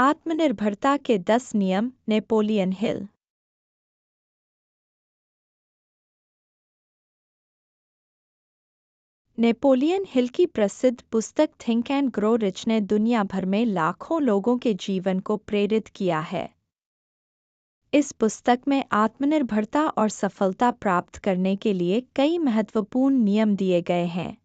आत्मनिर्भरता के 10 नियम, नेपोलियन हिल। नेपोलियन हिल की प्रसिद्ध पुस्तक थिंक एंड ग्रो रिच ने दुनिया भर में लाखों लोगों के जीवन को प्रेरित किया है। इस पुस्तक में आत्मनिर्भरता और सफलता प्राप्त करने के लिए कई महत्वपूर्ण नियम दिए गए हैं।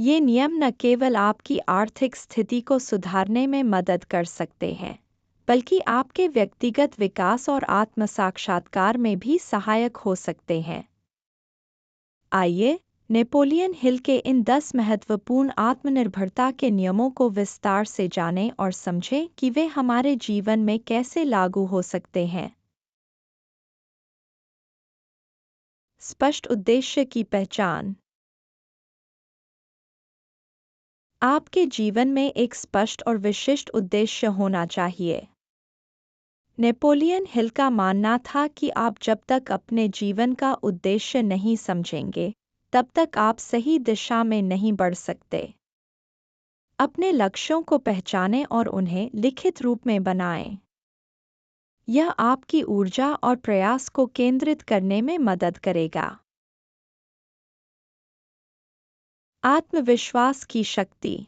ये नियम न केवल आपकी आर्थिक स्थिति को सुधारने में मदद कर सकते हैं, बल्कि आपके व्यक्तिगत विकास और आत्म साक्षात्कार में भी सहायक हो सकते हैं। आइए नेपोलियन हिल के इन 10 महत्वपूर्ण आत्मनिर्भरता के नियमों को विस्तार से जानें और समझें कि वे हमारे जीवन में कैसे लागू हो सकते हैं। स्पष्ट उद्देश्य की पहचान। आपके जीवन में एक स्पष्ट और विशिष्ट उद्देश्य होना चाहिए। नेपोलियन हिल का मानना था कि आप जब तक अपने जीवन का उद्देश्य नहीं समझेंगे, तब तक आप सही दिशा में नहीं बढ़ सकते। अपने लक्ष्यों को पहचानें और उन्हें लिखित रूप में बनाएं। यह आपकी ऊर्जा और प्रयास को केंद्रित करने में मदद करेगा। आत्मविश्वास की शक्ति।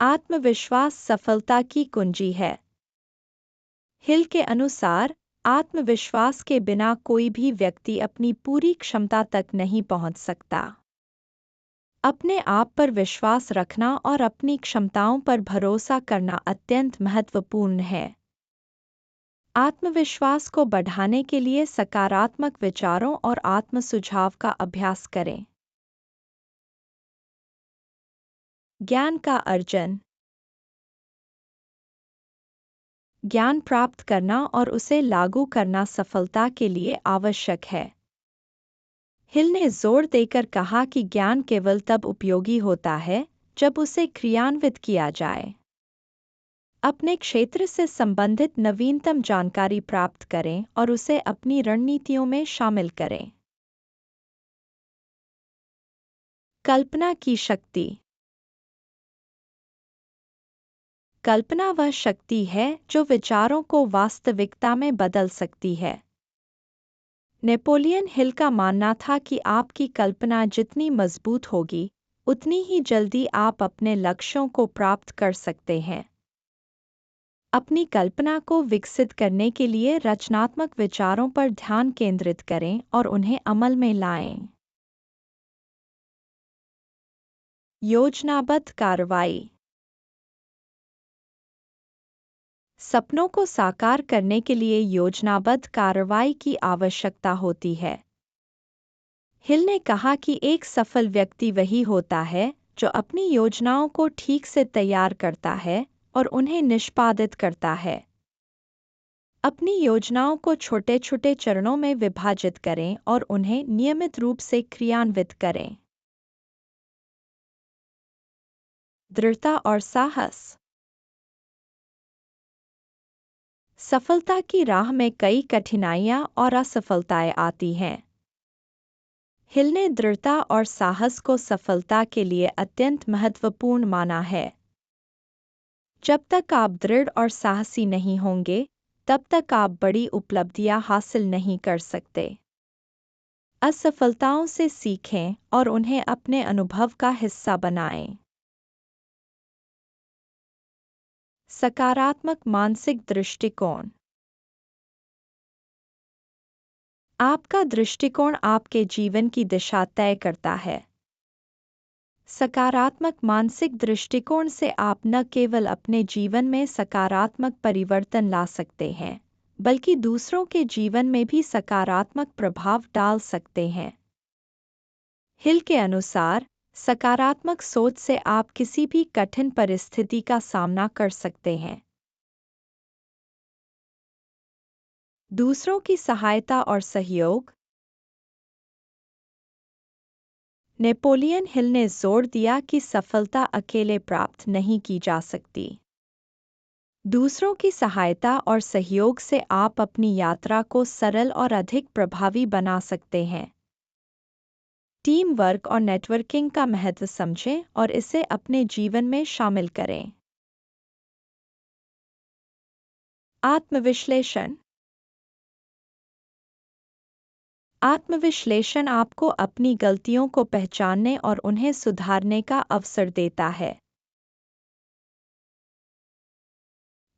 आत्मविश्वास सफलता की कुंजी है। हिल के अनुसार, आत्मविश्वास के बिना कोई भी व्यक्ति अपनी पूरी क्षमता तक नहीं पहुंच सकता। अपने आप पर विश्वास रखना और अपनी क्षमताओं पर भरोसा करना अत्यंत महत्वपूर्ण है। आत्मविश्वास को बढ़ाने के लिए सकारात्मक विचारों और आत्म सुझाव का अभ्यास करें। ज्ञान का अर्जन। ज्ञान प्राप्त करना और उसे लागू करना सफलता के लिए आवश्यक है। हिल ने जोर देकर कहा कि ज्ञान केवल तब उपयोगी होता है जब उसे क्रियान्वित किया जाए। अपने क्षेत्र से संबंधित नवीनतम जानकारी प्राप्त करें और उसे अपनी रणनीतियों में शामिल करें। कल्पना की शक्ति। कल्पना वह शक्ति है जो विचारों को वास्तविकता में बदल सकती है। नेपोलियन हिल का मानना था कि आपकी कल्पना जितनी मजबूत होगी, उतनी ही जल्दी आप अपने लक्ष्यों को प्राप्त कर सकते हैं। अपनी कल्पना को विकसित करने के लिए रचनात्मक विचारों पर ध्यान केंद्रित करें और उन्हें अमल में लाएं। योजनाबद्ध कार्रवाई। सपनों को साकार करने के लिए योजनाबद्ध कार्रवाई की आवश्यकता होती है। हिल ने कहा कि एक सफल व्यक्ति वही होता है जो अपनी योजनाओं को ठीक से तैयार करता है और उन्हें निष्पादित करता है। अपनी योजनाओं को छोटे छोटे चरणों में विभाजित करें और उन्हें नियमित रूप से क्रियान्वित करें। दृढ़ता और साहस। सफलता की राह में कई कठिनाइयां और असफलताएं आती हैं। हिल ने दृढ़ता और साहस को सफलता के लिए अत्यंत महत्वपूर्ण माना है। जब तक आप दृढ़ और साहसी नहीं होंगे, तब तक आप बड़ी उपलब्धियां हासिल नहीं कर सकते। असफलताओं से सीखें और उन्हें अपने अनुभव का हिस्सा बनाएं। सकारात्मक मानसिक दृष्टिकोण। आपका दृष्टिकोण आपके जीवन की दिशा तय करता है। सकारात्मक मानसिक दृष्टिकोण से आप न केवल अपने जीवन में सकारात्मक परिवर्तन ला सकते हैं, बल्कि दूसरों के जीवन में भी सकारात्मक प्रभाव डाल सकते हैं। हिल के अनुसार, सकारात्मक सोच से आप किसी भी कठिन परिस्थिति का सामना कर सकते हैं। दूसरों की सहायता और सहयोग। नेपोलियन हिल ने जोर दिया कि सफलता अकेले प्राप्त नहीं की जा सकती। दूसरों की सहायता और सहयोग से आप अपनी यात्रा को सरल और अधिक प्रभावी बना सकते हैं। टीम वर्क और नेटवर्किंग का महत्व समझें और इसे अपने जीवन में शामिल करें। आत्मविश्लेषण। आत्मविश्लेषण आपको अपनी गलतियों को पहचानने और उन्हें सुधारने का अवसर देता है।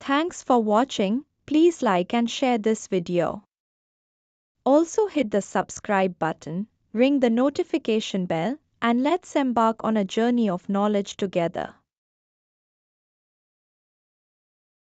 Thanks for watching. Please like and share this video. Also hit the subscribe button, ring the notification bell, and let's embark on a journey of knowledge together.